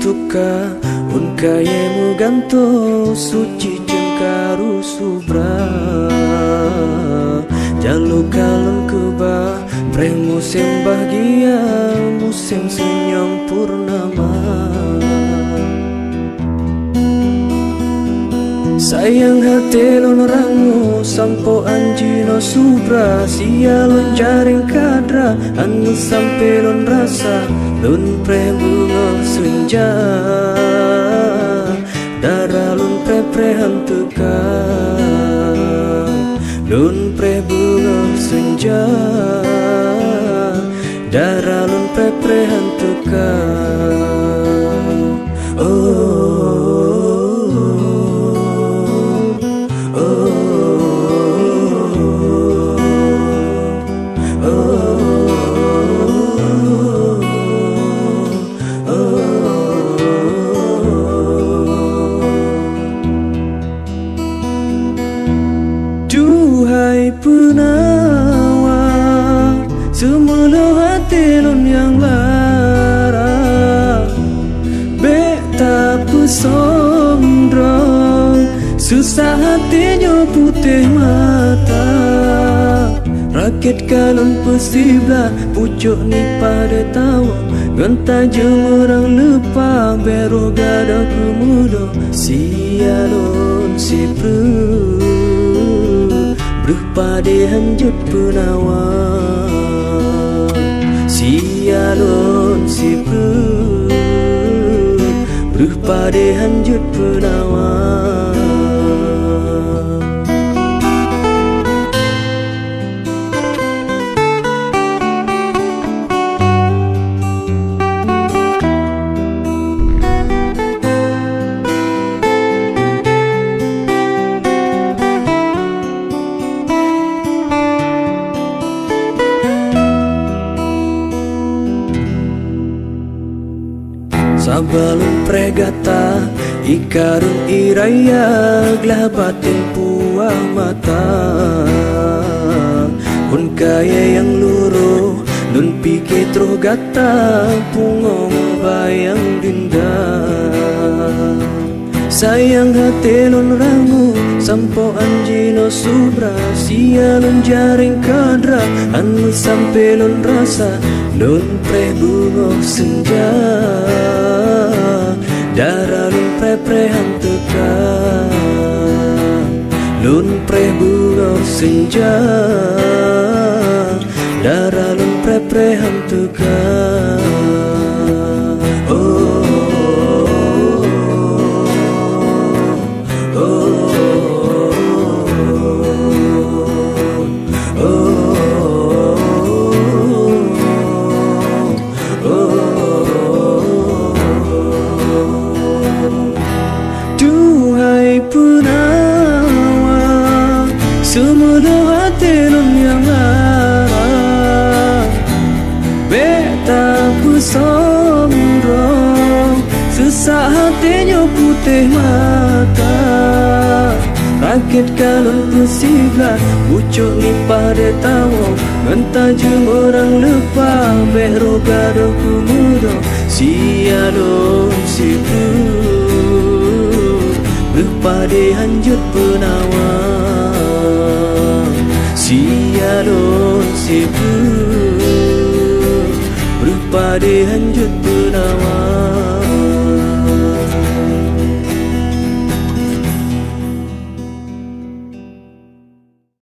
tuka un kayemu ganto suci jengkaru subra jalu kalon keba pre musim bahagia musim senyum purnama. Sayang hati lon rangu sampo anjino subra sialon jaring kadra anu sampe lon rasa lon pre bunga senja darah lon pre hanteka lon pre bunga senja darah lon pre hanteka. Duhai penawar semula hati lon yang lara beta pesondrong susah hatinya putih mata rakit kalon pesiblah pucuk ni pada tawa genta jemurang lupa bero gada kemudo sialon si pru berpade hanjut penawar sialon si pru berpade hanjut penawar. Sabalun pregata ikarun iraya glabatin puah mata kun kaya yang luru nun pikir terus gata pungong bayang dinda sayang hati lon rangu sampo anjino subra sialon jaring kadra anu sampe lon rasa lon pre bunga senja darah lun pre hanteka lun pre bunga senja darah lun pre hanteka. Penawar semula hati lon yang lara beta pesondrong susah hatinya putih mata rakit kalon pesiblah pucuk ni pada tawa ngenta jemurang lepa bero gado kemudo sialon si pru berpade hanjut penawar sialon si pru berpade hanjut penawar.